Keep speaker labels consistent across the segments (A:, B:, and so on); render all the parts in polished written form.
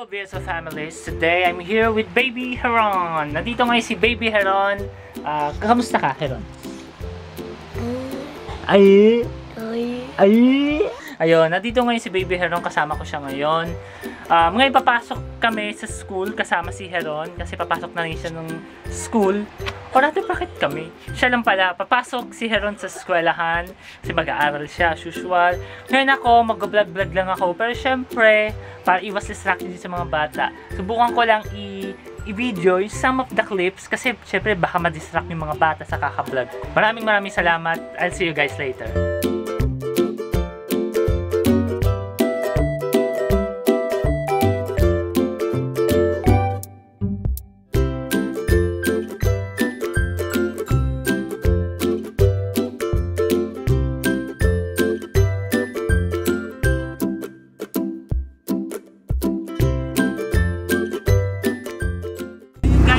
A: Beso families. Today I'm here with Baby Heron. Nandito ngayon si Baby Heron. Kamusta ka, Heron? Ay! Ayun, nandito ngayon si Baby Heron. Kasama ko siya ngayon. Ngayon papasok kami sa school kasama si Heron. Kasi papasok na rin siya ng school. O natin bakit kami? Siya lang pala, papasok si Heron sa eskwelahan kasi mag-aaral siya, as usual. Ngayon ako, mag-vlog-vlog lang ako. Pero syempre, para iwas distraction sa mga bata, subukan ko lang i-video some of the clips kasi syempre baka ma-distract yung mga bata sa kaka-vlog. Maraming salamat. I'll see you guys later.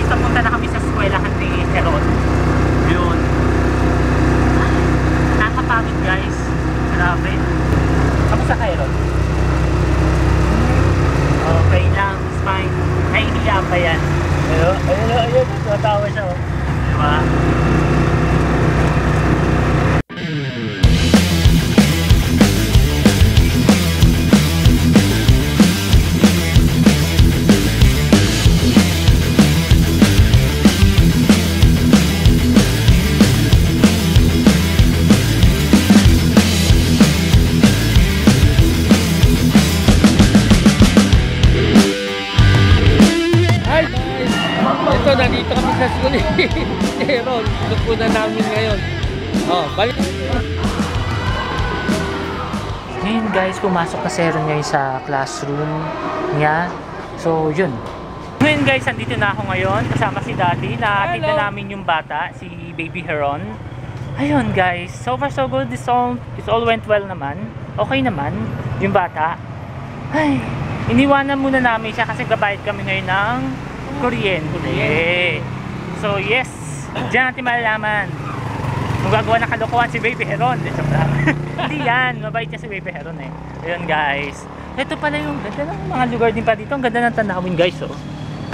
A: Papunta na kami sa eskwelahan ni Heron. Yun. Nakakapagod guys. Grabe. Kamusta ka, Heron? Okay lang. It's fine. Nahihiya pa yan. Ayun. Natawa siya. Diba?
B: Nandito kami sa school ni Heron. Lupunan namin ngayon. Balik.
A: Ngayon guys, pumasok na si Heron ngayon sa classroom niya. So, yun. Ngayon guys, andito na ako ngayon. Kasama si Daddy. Nahatid na namin yung bata, si Baby Heron. Ayun guys, so far so good. It all went well naman. Okay naman, yung bata. Ay, iniwanan muna namin siya kasi gabayad kami ngayon ng kuryente. So yes, diyan natin malalaman kung gagawa ng kalokohan si Baby Heron. Hindi yan, mabait niya si Baby Heron eh. Ayun guys, ito pala yung ganda ng mga lugar din pa dito. Ang ganda ng tanawin guys.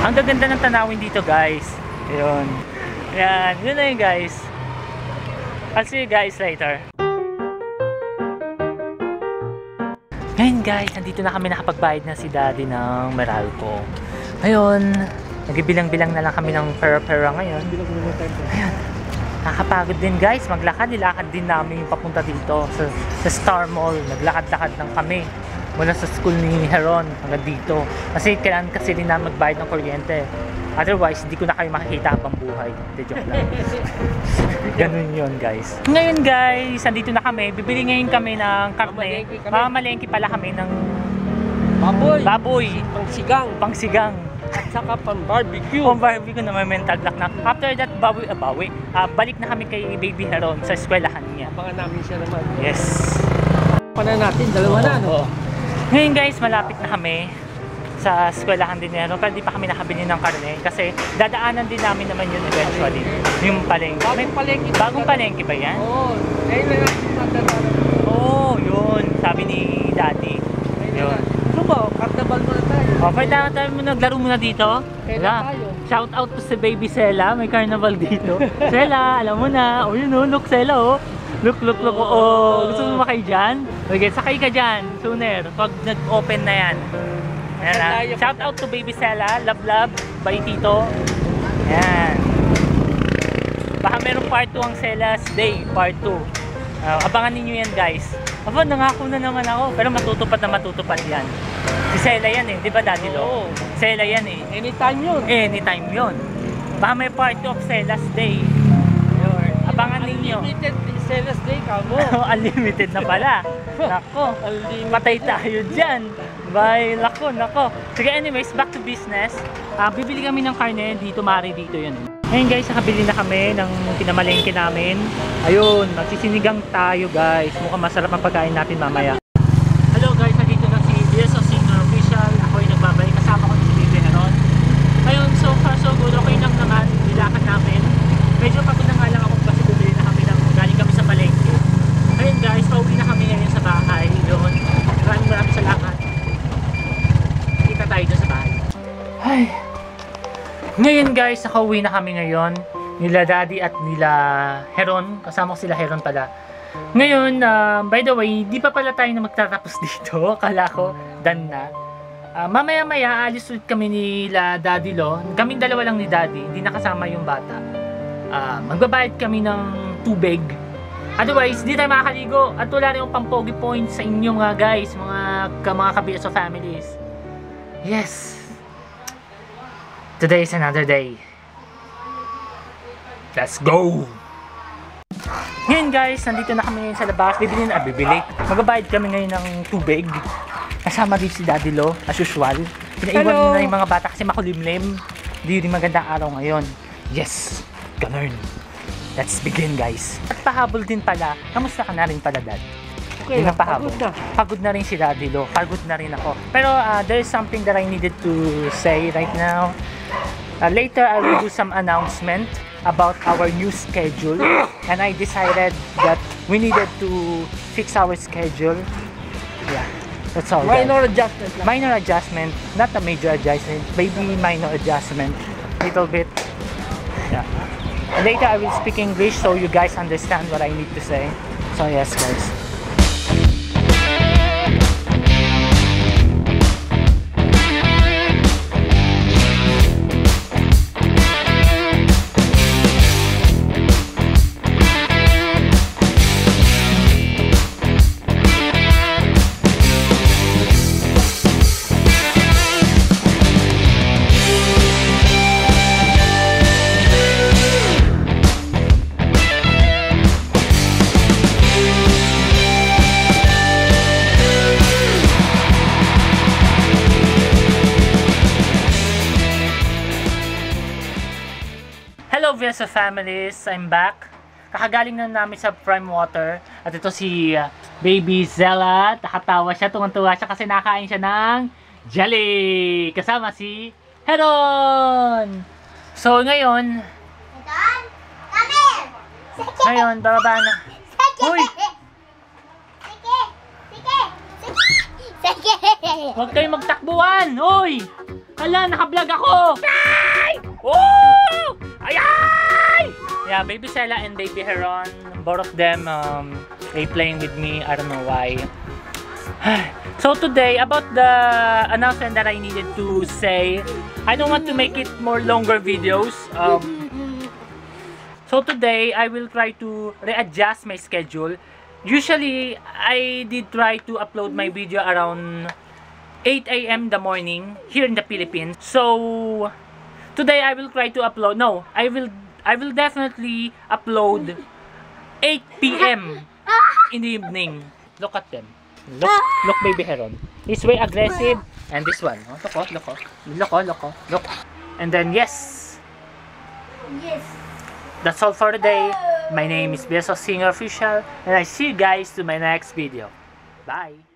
A: Ang ganda ng tanawin dito guys. Ayun, yan, yun na yun guys. I'll see you guys later. Ngayon guys, nandito na kami, nakapagbayad na si Daddy ng Meralco. Ayun, nagbibilang-bilang na lang kami ng pera-pera ngayon. Ayun, nakakapagod din guys, maglakad. Nilakad din namin yung papunta dito sa Star Mall. Naglakad-lakad lang kami mula sa school ni Heron hanggang dito. Kasi kailangan kasi din namin magbayad ng kuryente. Otherwise, hindi ko na kayo makikita habang buhay. Hindi, joke lang. Ganun yun guys. Ngayon guys, nandito na kami. Bibili ngayon kami ng karne. Mamalengke pala kami ng baboy. Pangsigang.
B: At saka pang-barbecue.
A: Pang-barbecue na may mental block na. After that, balik na kami kay Baby Heron sa eskwelahan niya.
B: Abangan namin siya naman.
A: Yes.
B: Pana natin, dalawa na, no?
A: Ngayon guys, malapit na kami sa eskwelahan din niya. Pero di pa kami nakabili ng karne kasi dadaanan din namin naman yun eventually. Yung palengke.
B: May palengke.
A: Bagong palengke ba yan?
B: Oo. Ngayon na natin magdadaanan.
A: Oo, yun. Sabi ni Daddy. Yun.
B: Ano ba? Karnaval muna tayo.
A: Okay, tayo muna. Naglaro muna dito.
B: Kailan tayo?
A: Shout out to si Baby Sela. May carnival dito. Sela, alam mo na. O yun o, look Sela o. Look. Oh, gusto mo makay dyan? Okay, sakay ka dyan. Sooner. Pag nag-open na yan. Ayan na. Shout out to Baby Sela. Love. Bye Tito. Ayan. Baka meron part 2 ang Sela's Day. Part 2. Abangan ninyo yan guys. Aba, nangako na naman ako. Pero matutupad yan. Si Sela yan eh. Di ba Daddy Lo? Sela yan eh. Anytime yun. Baka may part 2 of Sela's Day. Abangan ninyo.
B: Unlimited Sela's Day ka mo.
A: Unlimited na pala. Nako. Patay tayo dyan. Bye. Nako. Sige, anyways, back to business. Bibili kami ng karne dito, Mari dito yun. Ngayon guys, nakabili na kami ng pinamalengke namin. Ayun, magsisinigang tayo guys. Mukhang masarap ang pagkain natin mamaya. Hello guys, nandito na si Beso Singer Official. Ako ay nagbabalik. Kasama ko si Baby Heron. Ayun, so far so good. Okay lang naman. Nilakad namin. Medyo pagod na nga lang ako kasi bumili na kami ng galing kami sa palengke. Ayun guys, pauwi na kami ngayon sa bahay. Doon. Maraming salamat. Kita tayo doon sa bahay. Ay. Ngayon guys, nakauwi na kami ngayon. Nila Daddy at nila Heron. Kasama ko sila Heron pala. Ngayon, by the way, di pa pala tayo na magtatapos dito. Akala ko, done na. Mamaya-maya, alis ulit kami nila Daddy Lo. Kaming dalawa lang ni Daddy, hindi nakasama yung bata. Magbabayad kami ng tubig. Otherwise, di tayo makakaligo. At wala rin yung pampogi points sa inyo nga guys, mga kabias of families. Yes. Today is another day. Let's go! Ngayon guys, nandito na kami ngayon sa labas. Bibili. Magbabayad kami ngayon ng tubig. Kasama din si Daddy Lo, as usual. Pinaiwan na yung mga bata kasi makulimlim. Hindi rin magandang araw ngayon. Yes, ganun. Let's begin guys. At pahabol din pala. Kamusta ka na rin pala, Dad?
B: Okay,
A: Pagod na rin si Daddy Lo. Pagod na rin ako. Pero there is something that I needed to say right now. Later, I will do some announcement about our new schedule. And I decided that we needed to fix our schedule. Yeah, that's all.
B: Minor adjustment lang.
A: Minor adjustment. Not a major adjustment. Maybe minor adjustment. Little bit. Yeah. Later, I will speak English so you guys understand what I need to say. So yes, guys. Hello Vesa families, I'm back. Kakagaling na namin sa Prime Water. At ito si Baby Zella. Nakatawa siya, tuwang-tuwa siya kasi nakain siya ng jelly. Kasama si Heron. So ngayon, bababa na. Uy! Huwag kayong magtakbuhan! Uy! Hala, naka-vlog ako! Oh! Ayay! Yeah, Baby Zella and Baby Heron, both of them, they playing with me. I don't know why. So today, about the announcement that I needed to say, I don't want to make it more longer videos. So today, I will try to readjust my schedule. Usually, I did try to upload my video around 8 AM in the morning here in the Philippines. So today I will try to upload. No, I will definitely upload 8 PM in the evening. Look at them. Look Baby Heron. He's way aggressive. And this one. Oh, look. And then yes. That's all for today. My name is Beso Singer Official, and I see you guys to my next video. Bye.